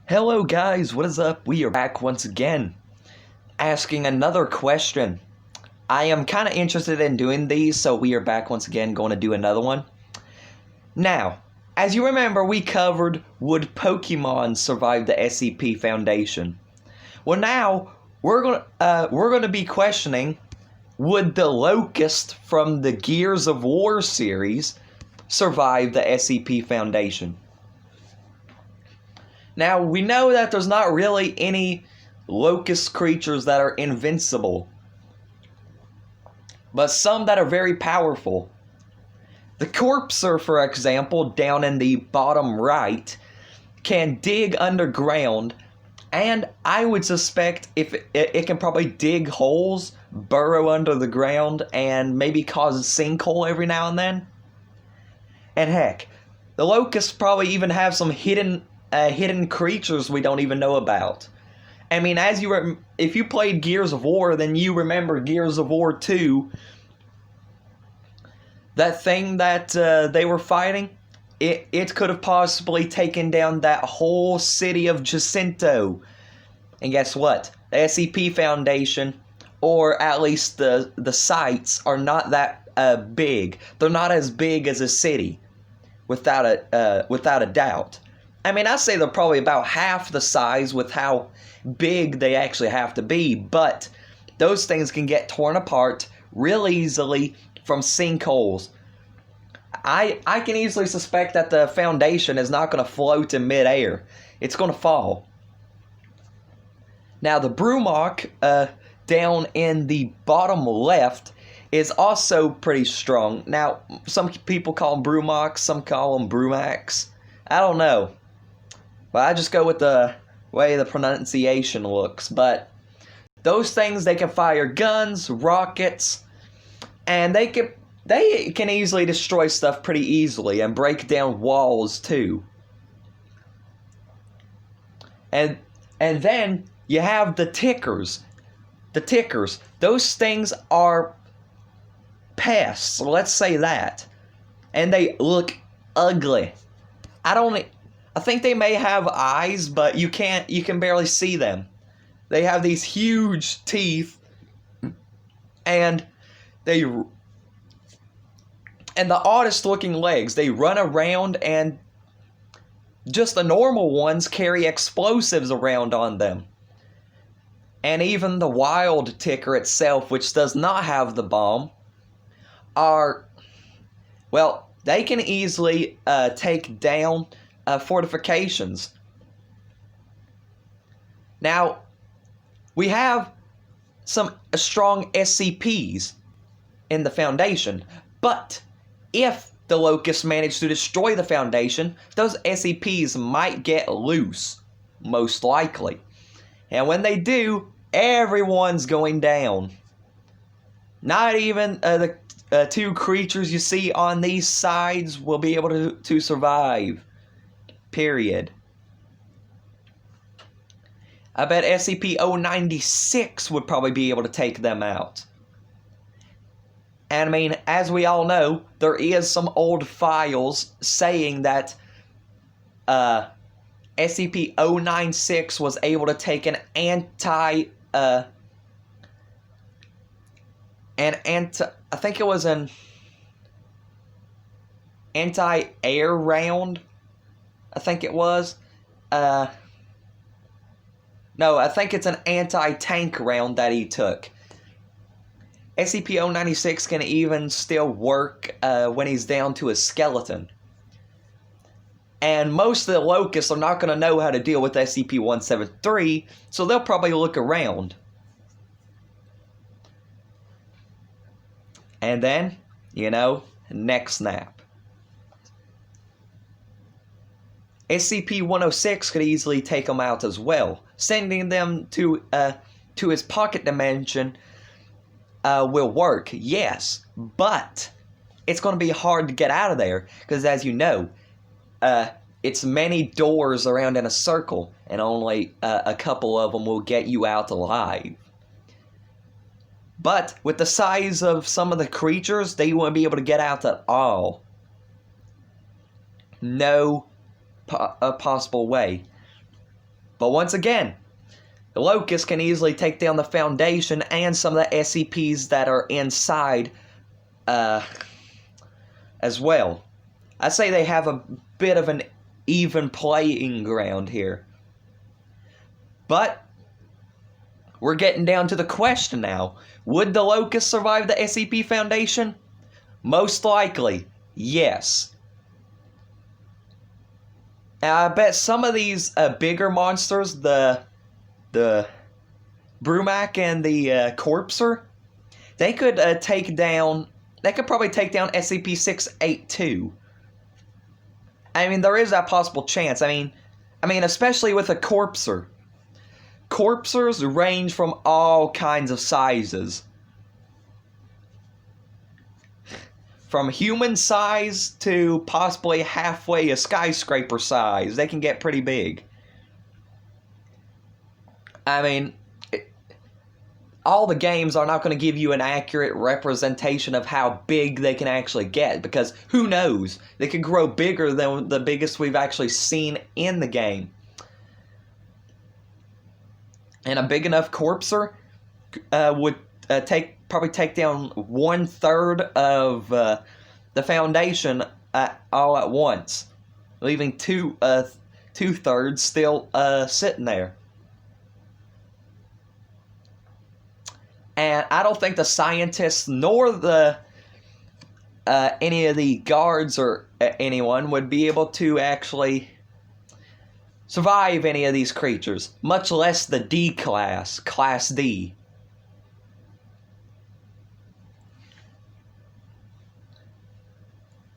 Hello guys, what is up? We are back once again, asking another question. I am kind of interested in doing these, so we are back once again going to do another one. Now, as you remember, we covered would Pokemon survive the SCP Foundation. Well now, we're gonna be questioning, would the Locust from the Gears of War series survive the SCP Foundation? Now, we know that there's not really any Locust creatures that are invincible, but some that are very powerful. The Corpser, for example, down in the bottom right, can dig underground, and I would suspect if it can probably dig holes, burrow under the ground, and maybe cause a sinkhole every now and then. And heck, the Locusts probably even have some hidden creatures we don't even know about. I mean, if you played Gears of War, then you remember Gears of War 2. That thing that they were fighting, it could have possibly taken down that whole city of Jacinto. And guess what? The SCP Foundation, or at least the sites, are not that big. They're not as big as a city, without a doubt. I mean, I'd say they're probably about half the size with how big they actually have to be, but those things can get torn apart real easily from sinkholes. I can easily suspect that the Foundation is not going to float in midair. It's going to fall. Now, the Brumok down in the bottom left is also pretty strong. Now, some people call them Brumoks, some call them Brumax. I don't know. But I just go with the way the pronunciation looks. But those things, they can fire guns, rockets, and they can easily destroy stuff pretty easily and break down walls too. And then you have the Tickers. The Tickers, those things are pests, let's say that. And they look ugly. I think they may have eyes, but you can barely see them. They have these huge teeth, and the oddest looking legs. They run around, and just the normal ones carry explosives around on them. And even the wild Ticker itself, which does not have the bomb, they can easily take down fortifications. Now, we have some strong SCPs in the Foundation, but if the Locusts manage to destroy the Foundation, those SCPs might get loose, most likely. And when they do, everyone's going down. Not even the two creatures you see on these sides will be able to survive. Period. I bet SCP-096 would probably be able to take them out. And I mean, as we all know, there is some old files saying that SCP-096 was able to take an I think it was an anti-air round. I think it was. No, I think it's an anti-tank round that he took. SCP-096 can even still work when he's down to a skeleton. And most of the Locusts are not going to know how to deal with SCP-173, so they'll probably look around. And then, neck snap. SCP-106 could easily take them out as well. Sending them to his pocket dimension will work, yes, but it's going to be hard to get out of there, because as you know, it's many doors around in a circle, and only a couple of them will get you out alive. But with the size of some of the creatures, they won't be able to get out at all. No possible way. But once again, the Locust can easily take down the Foundation and some of the SCPs that are inside as well. I say they have a bit of an even playing ground here. But we're getting down to the question now. Would the Locust survive the SCP Foundation? Most likely, yes. And I bet some of these bigger monsters, the Brumac and the Corpser, they could probably take down SCP-682. I mean, there is that possible chance. I mean, especially with a Corpser. Corpsers range from all kinds of sizes. From human size to possibly halfway a skyscraper size. They can get pretty big. I mean, all the games are not going to give you an accurate representation of how big they can actually get, because who knows? They could grow bigger than the biggest we've actually seen in the game. And a big enough Corpser would probably take down 1/3 of the Foundation all at once, leaving 2/3 still sitting there. And I don't think the scientists nor the any of the guards or anyone would be able to actually survive any of these creatures, much less the D class, Class D.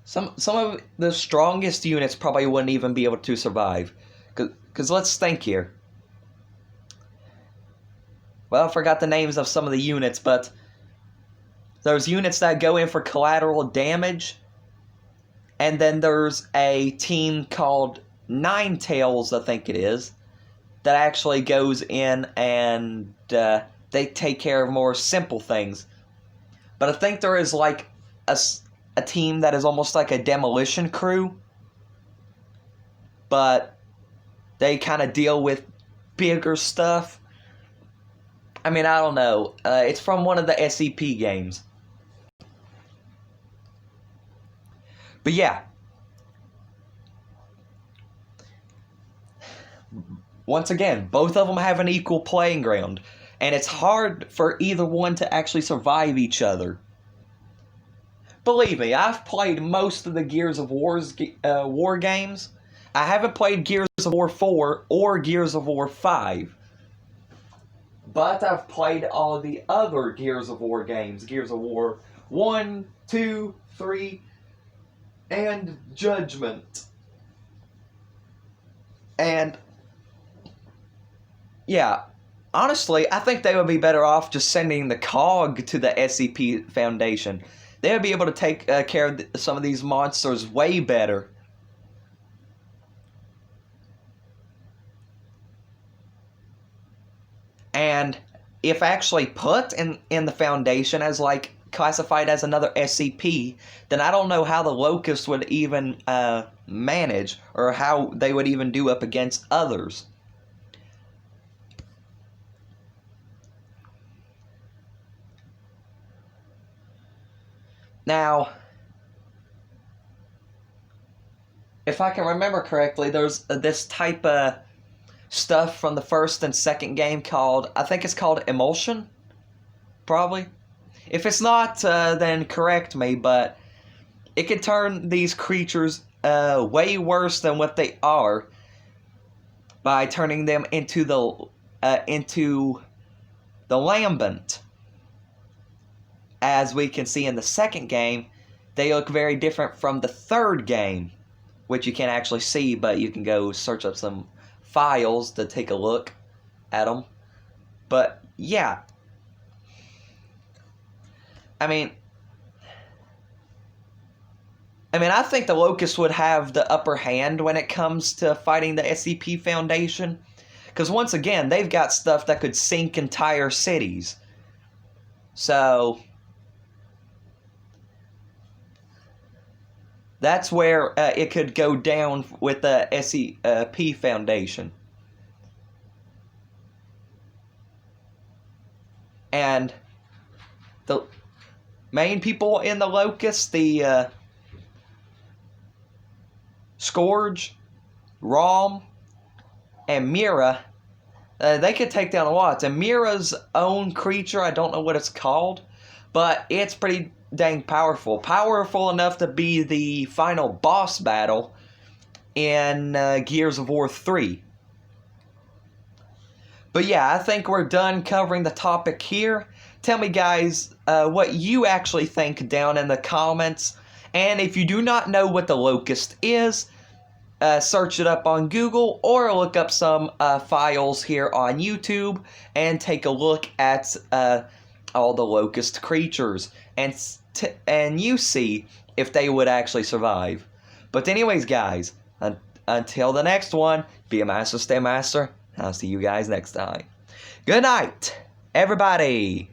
Some of the strongest units probably wouldn't even be able to survive. Because let's think here. Well, I forgot the names of some of the units, but there's units that go in for collateral damage. And then there's a team called Nine Tails, I think it is, that actually goes in and they take care of more simple things. But I think there is like a team that is almost like a demolition crew, but they kind of deal with bigger stuff. I mean, I don't know. It's from one of the SCP games. But yeah. Once again, both of them have an equal playing ground. And it's hard for either one to actually survive each other. Believe me, I've played most of the Gears of War games. I haven't played Gears of War 4 or Gears of War 5. But I've played all the other Gears of War games. Gears of War 1, 2, 3, and Judgment. And yeah, honestly, I think they would be better off just sending the COG to the SCP Foundation. They would be able to take care of some of these monsters way better. And if actually put in the Foundation as like classified as another SCP, then I don't know how the Locust would even manage, or how they would even do up against others. Now, if I can remember correctly, there's this type of stuff from the first and second game called, I think it's called Emulsion, probably. If it's not, then correct me, but it could turn these creatures way worse than what they are by turning them into the lambent. As we can see in the second game, they look very different from the third game, which you can't actually see, but you can go search up some files to take a look at them. But yeah, I mean, I think the Locust would have the upper hand when it comes to fighting the SCP Foundation, because once again, they've got stuff that could sink entire cities. So that's where it could go down with the SCP Foundation. And the main people in the Locust, the Scourge, Rom, and Mira, they could take down a lot. And Mira's own creature, I don't know what it's called, but it's pretty dang powerful. Powerful enough to be the final boss battle in Gears of War 3. But yeah, I think we're done covering the topic here. Tell me, guys, what you actually think down in the comments. And if you do not know what the Locust is, search it up on Google or look up some files here on YouTube and take a look at all the Locust creatures and you see if they would actually survive. But anyways, guys, until the next one, be a master, stay a master. I'll see you guys next time. Good night, everybody.